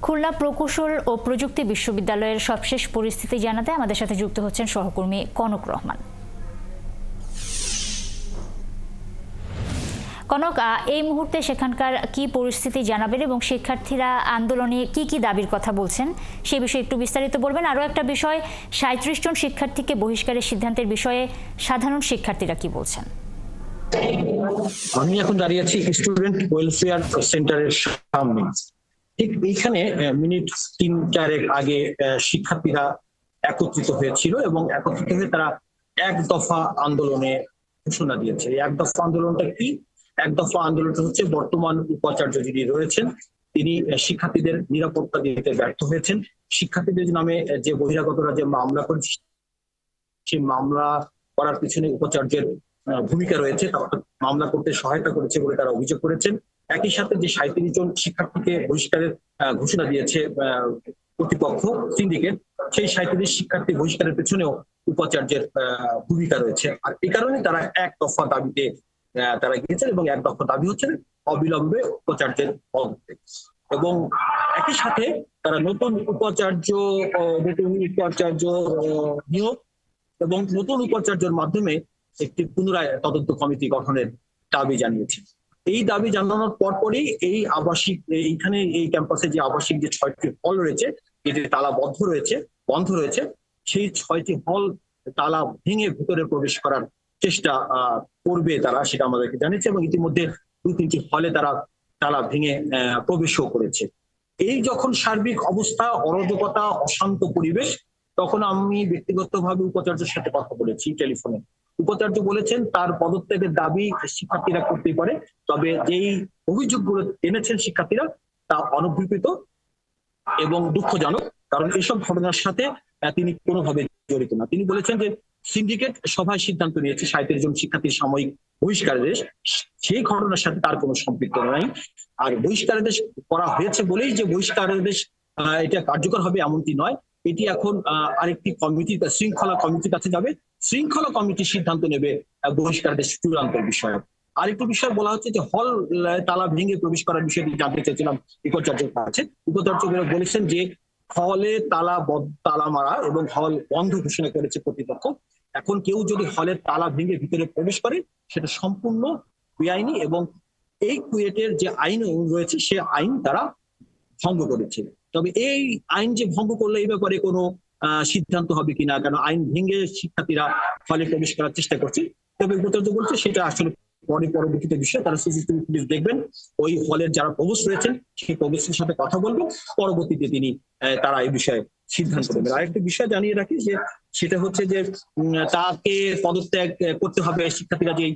খুলনা প্রকৌশল ও প্রযুক্তি বিশ্ববিদ্যালয়ের সবশেষ পরিস্থিতি জানাতে আমাদের সাথে যুক্ত হচ্ছেন সহকর্মী কনক রহমান। কনক, এই মুহূর্তে সেখানকার কি পরিস্থিতি জানাবেন এবং শিক্ষার্থীরা আন্দোলনে কি কি দাবির কথা বলছেন সে বিষয়ে একটু বিস্তারিত বলবেন। আরও একটা বিষয়, ৩৭ জন শিক্ষার্থীকে বহিষ্কারের সিদ্ধান্তের বিষয়ে সাধারণ শিক্ষার্থীরা কি বলছেন? আমি এখন দাঁড়িয়ে আছি স্টুডেন্ট ওয়েলফেয়ার সেন্টারের সামনে। ঠিক এইখানে মিনিট ৩-৪ আগে শিক্ষার্থীরা একত্রিত হয়েছিল এবং একত্রিত হয়ে তারা এক দফা আন্দোলনে ঘোষণা দিয়েছে। এক দফা আন্দোলনটা কি? এক দফা আন্দোলনটা হচ্ছে বর্তমান উপাচার্য যিনি রয়েছেন তিনি শিক্ষার্থীদের নিরাপত্তা দিতে ব্যর্থ হয়েছেন। শিক্ষার্থীদের নামে যে বহিরাগতরা যে মামলা করেছে সেই মামলা করার পিছনে উপাচার্যের ভূমিকা রয়েছে, মামলা করতে সহায়তা করেছে বলে তারা অভিযোগ করেছেন। একই সাথে যে ৩৭ জন শিক্ষার্থীকে বহিষ্কারের ঘোষণা দিয়েছে কর্তৃপক্ষ সিন্ডিকেট, সেই ৩৭ শিক্ষার্থী বহিষ্কারের পেছনেও উপাচার্যের ভূমিকা রয়েছে। আর এই কারণে তারা এক দফা দাবিতে তারা গিয়েছেন এবং এক দফা দাবি হচ্ছে অবিলম্বে উপাচার্যের পদত্যাগ এবং একই সাথে তারা নতুন উপাচার্য নিয়োগ এবং নতুন উপাচার্যের মাধ্যমে একটি পুনরায় তদন্ত কমিটি গঠনের দাবি জানিয়েছে। এই দাবি জানানোর পরপরই এই আবাসিক এইখানে এই ক্যাম্পাসে যে আবাসিক যে ৬টি হল রয়েছে এটি তালা বন্ধ রয়েছে সেই ৬টি হল তালা ভেঙে ভিতরে প্রবেশ করার চেষ্টা করবে তারা, সেটা আমাদেরকে জানিয়েছে এবং ইতিমধ্যে ২-৩টি হলে তারা তালা ভেঙে প্রবেশও করেছে। এই যখন সার্বিক অবস্থা, অরাজকতা, অশান্ত পরিবেশ, তখন আমি ব্যক্তিগতভাবে উপাচার্যের সাথে কথা বলেছি টেলিফোনে। উপাচার্য বলেছেন তার পদত্যাগের দাবি শিক্ষার্থীরা করতেই পারে, তবে যেই অভিযোগগুলো এনেছেন শিক্ষার্থীরা তা অনভিপ্রেত এবং দুঃখজনক, কারণ এইসব ঘটনার সাথে তিনি কোনোভাবে জড়িত না। তিনি বলেছেন যে সিন্ডিকেট সভায় সিদ্ধান্ত নিয়েছে ৩৭ জন শিক্ষার্থীর সাময়িক বহিষ্কারাদেশ, সেই ঘটনার সাথে তার কোনো সম্পৃক্ত নাই। আর বহিষ্কারাদেশ করা হয়েছে বলেই যে বহিষ্কারাদেশ এটা কার্যকর হবে এমনটি নয়, এটি এখন আরেকটি কমিটি, শৃঙ্খলা কমিটির কাছে যাবে। শৃঙ্খলা কমিটি সিদ্ধান্ত নেবে বহিষ্কারাদেশ চূড়ান্তের বিষয়ে। আরেকটি বিষয় বলা হচ্ছে যে হল তালা ভেঙে প্রবেশ করার বিষয়টি জানতে চাইছিলাম উপাচার্যের কাছে। উপাচার্য বলেছেন যে হলে তালা মারা এবং হল বন্ধ ঘোষণা করেছে কর্তৃপক্ষ। এখন কেউ যদি হলের তালা ভেঙে ভিতরে প্রবেশ করে সেটা সম্পূর্ণ বেআইনি এবং এই কুয়েটের যে আইন রয়েছে সে আইন তারা ভঙ্গ করেছে। তবে এই আইন যে ভঙ্গ করলে এই ব্যাপারে কোনো সিদ্ধান্ত হবে কিনা, কারণ আইন ভেঙে শিক্ষার্থীরা হলে প্রবেশ করার চেষ্টা করছে। তবে উপাচার্য বলছে সেটা আসলে পরবর্তীতে বিষয়, তারা সিসিটিভি ফুটেজ দেখবেন, ওই হলের যারা প্রভোস্ট রয়েছেন সেই প্রভোস্টের সাথে কথা বলবেন, পরবর্তীতে তারা এই বিষয়ে সিদ্ধান্ত নেবেন। আরেকটি বিষয় জানিয়ে রাখি যে সেটা হচ্ছে যে তাকে পদত্যাগ করতে হবে। শিক্ষার্থীরা যে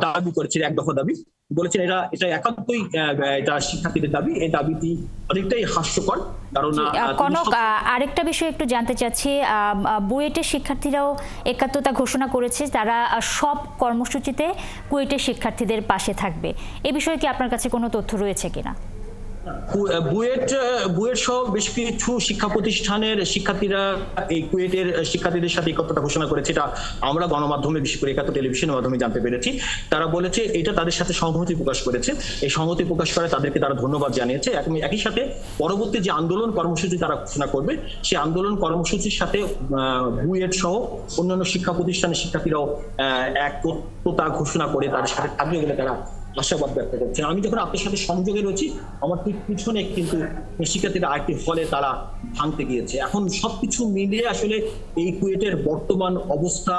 দাবি করেছে এক দফা দাবি বলেছেন এটা একান্তই এটা শিক্ষার্থীদের দাবি। এই দাবিটি অনেকটাই হাস্যকর, কারণ কনক, আরেকটা বিষয় একটু জানতে চাচ্ছি, বুয়েটের শিক্ষার্থীরাও একাত্মতা ঘোষণা করেছে, তারা সব কর্মসূচিতে কুয়েটের শিক্ষার্থীদের পাশে থাকবে। এ বিষয়ে কি আপনার কাছে কোনো তথ্য রয়েছে কিনা? বুয়েট সহ বেশ কিছু শিক্ষা প্রতিষ্ঠানের শিক্ষার্থীরা এই কুয়েটের শিক্ষার্থীদের সাথে একত্রতা ঘোষণা করেছে, এটা আমরা গণমাধ্যমে বিশেষ করে একাত্তর টেলিভিশনের মাধ্যমে জানতে পেরেছি। তারা বলেছে এটা তাদের সাথে সংহতি প্রকাশ করেছে, এই সংহতি প্রকাশ করে তাদেরকে তারা ধন্যবাদ জানিয়েছে। একই সাথে পরবর্তী যে আন্দোলন কর্মসূচি তারা ঘোষণা করবে সেই আন্দোলন কর্মসূচির সাথে বুয়েট সহ অন্যান্য শিক্ষা প্রতিষ্ঠানের শিক্ষার্থীরাও একত্রতা ঘোষণা করে তাদের সাথে থাকবে বলে তারা আশাবাদ ব্যক্ত করছেন। আমি যখন আপনার সাথে সংযোগে রয়েছি আমার ঠিক পিছনে কিন্তু শিক্ষার্থীরা আরেকটি হলে তারা ভাঙতে গিয়েছে। এখন সবকিছু মিলিয়ে আসলে এই কুয়েটের বর্তমান অবস্থা,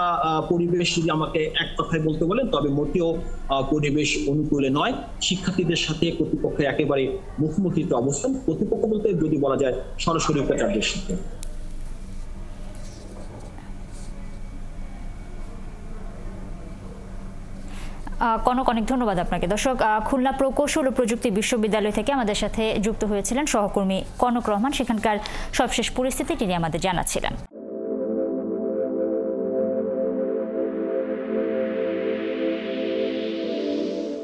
পরিবেশ যদি আমাকে এক কথায় বলতে বলেন তবে মোটেও পরিবেশ অনুকূলে নয়। শিক্ষার্থীদের সাথে কর্তৃপক্ষের একেবারে মুখোমুখি অবস্থান, কর্তৃপক্ষ বলতে যদি বলা যায় সরাসরি উপাচার্যের সাথে। কনক, অনেক ধন্যবাদ আপনাকে। দর্শক, খুলনা প্রকৌশল ও প্রযুক্তি বিশ্ববিদ্যালয় থেকে আমাদের সাথে যুক্ত হয়েছিলেন সহকর্মী কনক রহমান, সেখানকার সবশেষ পরিস্থিতি তিনি আমাদের জানাচ্ছিলেন।